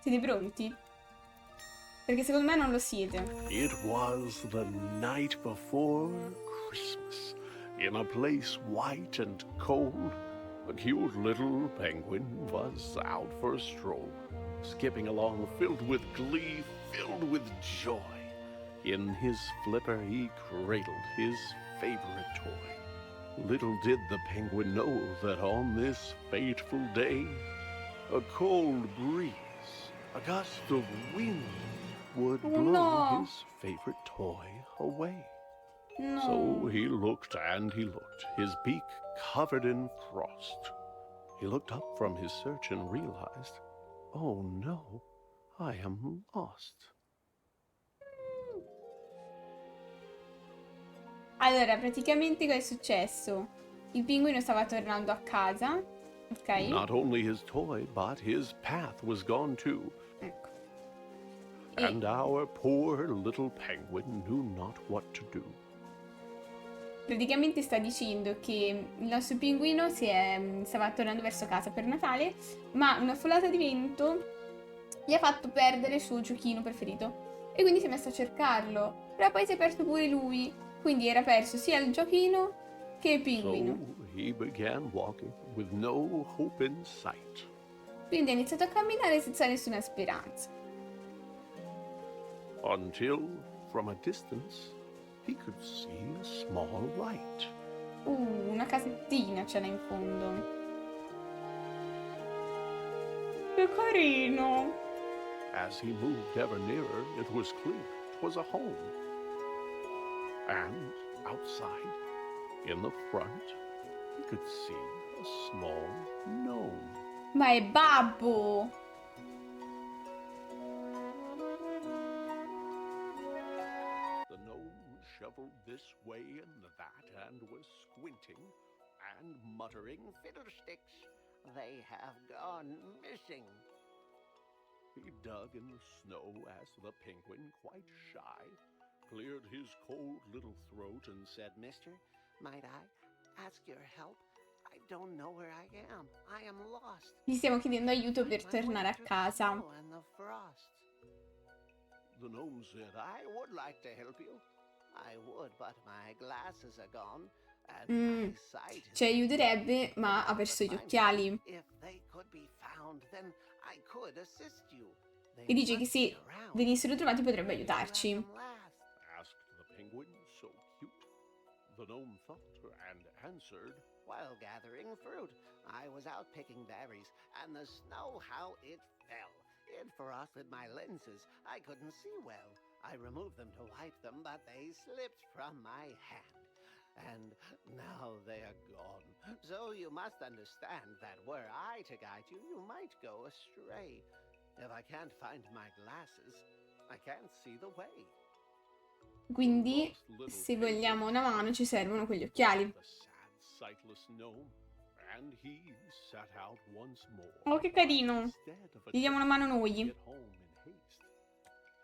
Siete pronti? Perché secondo me non lo siete. It was the night before Christmas. In a place white and cold, a cute little penguin was out for a stroll, skipping along filled with glee, filled with joy. In his flipper he cradled his favorite toy. Little did the penguin know that on this fateful day, a cold breeze, a gust of wind, would Oh blow no! his favorite toy away. No! So he looked and he looked, his beak covered in frost. He looked up from his search and realized, oh no, I am lost. Allora, praticamente cosa è successo? Il pinguino stava tornando a casa, ok? Not only his toy, but his path was gone too. Ecco. And our poor little penguin knew not what to do. Praticamente sta dicendo che il nostro pinguino stava tornando verso casa per Natale, ma una folata di vento gli ha fatto perdere il suo giochino preferito. E quindi si è messo a cercarlo. Però poi si è perso pure lui. Quindi era perso sia il giochino che il pinguino. So he began walking with no hope in sight. Quindi ha iniziato a camminare senza nessuna speranza. Until, from a distance, he could see a small light. Una casettina c'era in fondo. Che carino! As he moved ever nearer, it was clear 'twas a home. And outside, in the front, he could see a small gnome. Ma è babbo! The gnome shoveled this way and that and was squinting and muttering, Fiddlesticks, they have gone missing. he dug in the snow as the penguin, quite shy, cleared his cold little throat and said, Mister, might I ask your help? I don't know where I am. I am lost. Gli stiamo chiedendo aiuto per tornare a casa. And the frost. The gnome said, I would like to help you. I would, but my glasses are gone. And my sight is Ci aiuterebbe, ma ha perso gli occhiali. If they could be found, then I could assist you. E dice che se venissero trovati potrebbe aiutarci. asked the penguin, so cute. The gnome thought and answered, While gathering fruit, I was out picking berries, and the snow, how it fell. It frosted my lenses. I couldn't see well. I removed them to wipe them, but they slipped from my hand. And now they are gone. So you must understand that were I to guide you, you might go astray. If I can't find my glasses, I can't see the way. Quindi, se vogliamo una mano, ci servono quegli occhiali. the sad, sightless gnome, and he set out once more. Oh, che carino! Instead of Gli diamo una mano noi. get home in haste,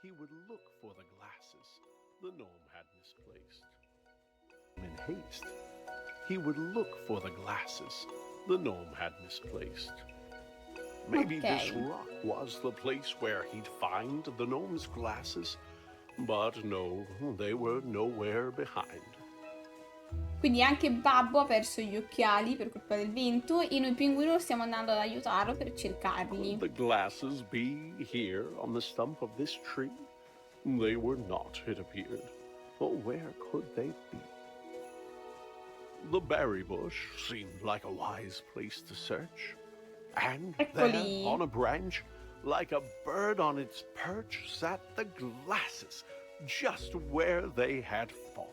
he would look for the glasses the gnome had misplaced. In haste, he would look for the glasses the gnome had misplaced. Maybe this Okay. rock was the place where he'd find the gnome's glasses, but no, they were nowhere behind. Quindi anche Babbo ha perso gli occhiali per colpa del vento e noi pinguino stiamo andando ad aiutarlo per cercarli. Could the glasses be here on the stump of this tree? They were not, it appeared. But where could they be? The berry bush seemed like a wise place to search. And there, Eccoli. on a branch, like a bird on its perch, sat the glasses, just where they had fallen.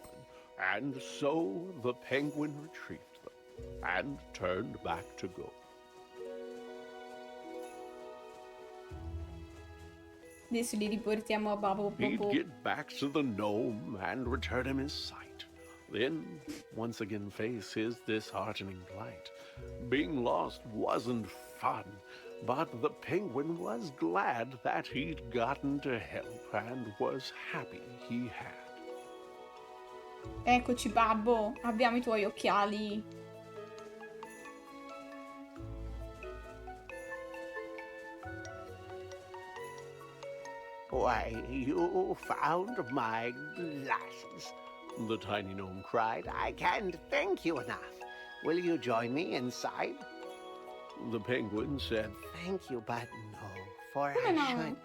And so the penguin retrieved them and turned back to go. Adesso li riportiamo a Babbo. He'd get back to the gnome and return him his sight. Then, once again, face his disheartening plight. Being lost wasn't fun, but the penguin was glad that he'd gotten to help and was happy he had. Eccoci Babbo, abbiamo i tuoi occhiali. Why, you found my glasses, the tiny gnome cried. I can't thank you enough. Will you join me inside? The penguin said, thank you, but no, for Come I no? should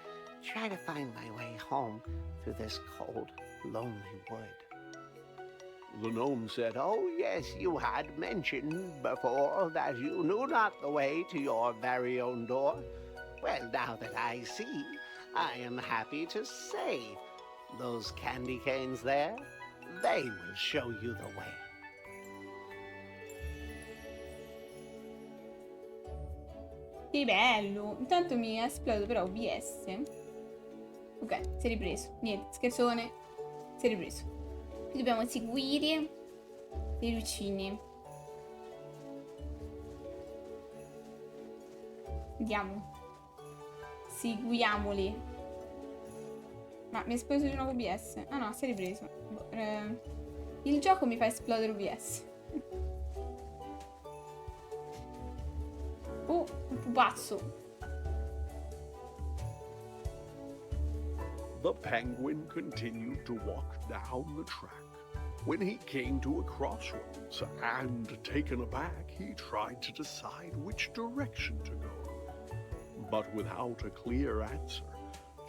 try to find my way home through this cold, lonely wood. The gnome said, oh, yes, you had mentioned before that you knew not the way to your very own door. Well, now that I see, I am happy to say those candy canes there, they will show you the way. Che bello! Intanto mi esplodo però OBS. Ok, si è ripreso. Niente, scherzone. Si è ripreso. Qui dobbiamo seguire le lucine. Andiamo. Seguiamoli. Ma mi è esploso di nuovo OBS. Ah no, si è ripreso. Il gioco mi fa esplodere OBS. Oh, un pupazzo. The penguin continued to walk down the track. When he came to a crossroads, and taken aback, he tried to decide which direction to go. But without a clear answer,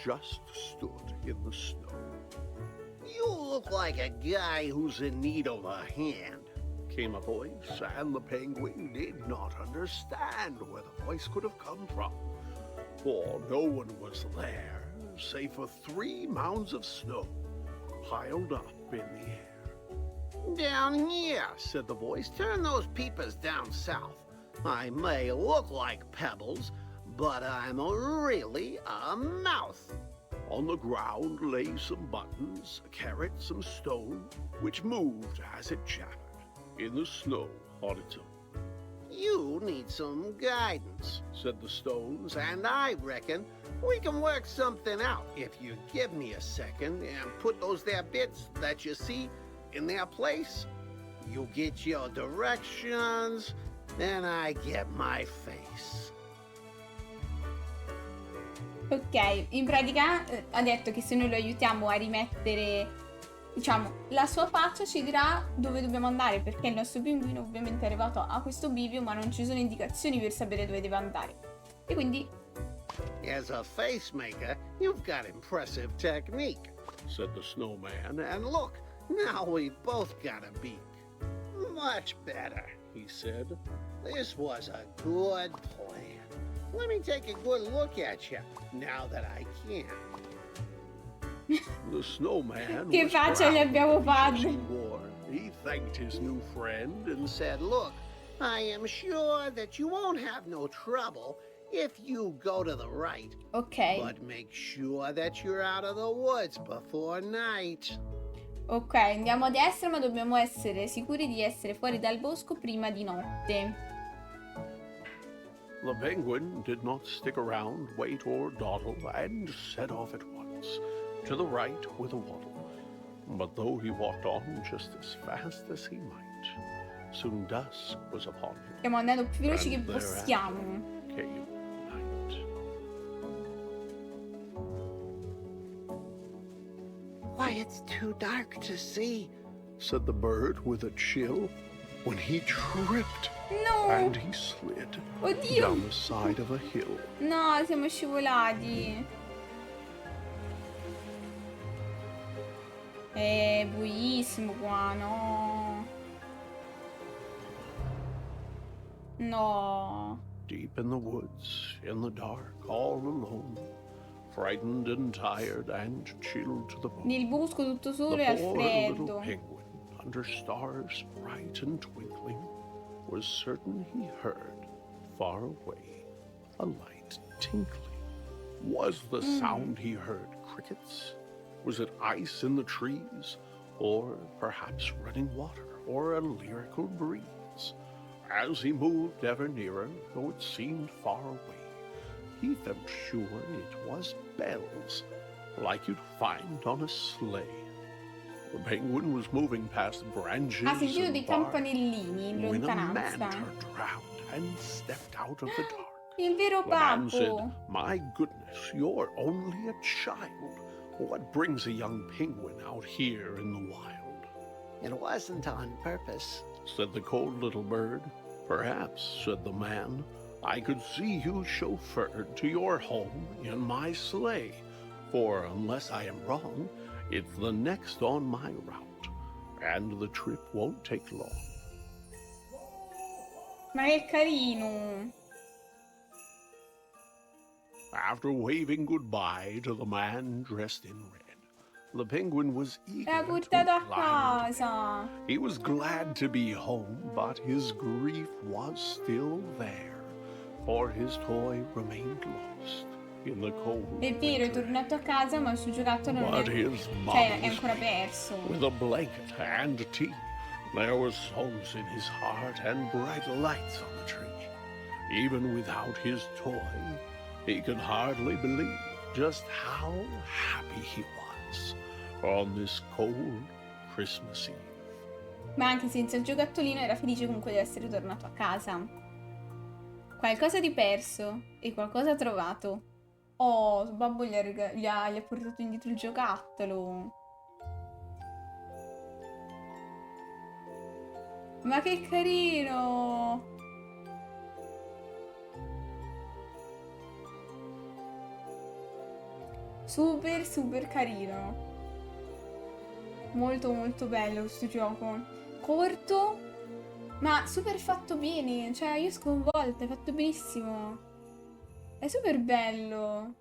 just stood in the snow. You look like a guy who's in need of a hand, came a voice, and the penguin did not understand where the voice could have come from, for no one was there, save for 3 mounds of snow piled up in the air. Down here, said the voice. Turn those peepers down south. I may look like pebbles, but I'm really a mouse. On the ground lay some buttons, a carrot, some stone, which moved as it chattered in the snow on its own. You need some guidance, said the stones, and I reckon we can work something out if you give me a second and put those there bits that you see in their place. You get your directions, then I get my face. Ok, in pratica ha detto che se noi lo aiutiamo a rimettere, diciamo, la sua faccia ci dirà dove dobbiamo andare, perché il nostro pinguino ovviamente è arrivato a questo bivio, ma non ci sono indicazioni per sapere dove deve andare. E quindi... As a face maker, you've got impressive technique, said the snowman, and look, now we've both got a beak. Much better, he said. This was a good plan. Let me take a good look at you, now that I can. The snowman Che was faccia gli proud abbiamo of the shoes fatto. he wore. He thanked his new friend and Said, look, I am sure that you won't have no trouble if you go to the right. Ok, But make sure that you're out of the woods before night. ok, andiamo a destra, ma dobbiamo essere sicuri di essere fuori dal bosco prima di notte. The penguin did not stick around, wait, or dawdle, and set off at once, to the right with a waddle. But though he walked on just as fast as he might, soon dusk was upon him. Stiamo andando più veloci che And possiamo. came night. Why, it's too dark to see. Said the bird with a chill, when he tripped No! and he slid Oddio! down the side of a hill. No, siamo scivolati. È buissimo qua, no. No. Deep in the woods, in the dark, all alone, frightened and tired and chilled to the bone. Nel bosco tutto solo The e al poor little freddo. penguin, under stars bright and twinkling, was certain he heard, far away, a light tinkling. Was the sound he heard crickets? Was it ice in the trees? Or perhaps running water, or a lyrical breeze? As he moved ever nearer, though it seemed far away, he felt sure it was bells, like you'd find on a sleigh. The penguin was moving past branches Ha sentito and dei bark campanellini in when a man lontananza. turned around and stepped out of the dark. Il vero The man said, babbo. "My goodness, you're only a child. What brings a young penguin out here in the wild?" It wasn't on purpose. Said the cold little bird. "Perhaps," said the man, "I could see you chauffeured to your home in my sleigh. For unless I am wrong, it's the next on my route, and the trip won't take long." Ma che carino. After waving goodbye to the man dressed in red, the penguin was eager L'ha to portato a climb to bed. casa. He was glad to be home, but his grief was still there, for his toy remained lost in the cold È vero, è winter tornato a casa, ma il suo giocattolo non But è... his Cioè, mom è was ancora there, perso. with a blanket and tea. There were songs in his heart and bright lights on the tree. Even without his toy, he could hardly believe just how happy he was on this cold Christmas Eve. Ma anche senza il giocattolino era felice comunque di essere tornato a casa. Qualcosa di perso e qualcosa trovato. Oh, babbo gli ha portato indietro il giocattolo. Ma che carino! Super, super carino. Molto, molto bello questo gioco. Corto, ma super fatto bene. Cioè, io sconvolta, è fatto benissimo. È super bello.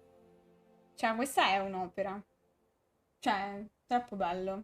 Cioè, questa è un'opera. Cioè, troppo bello.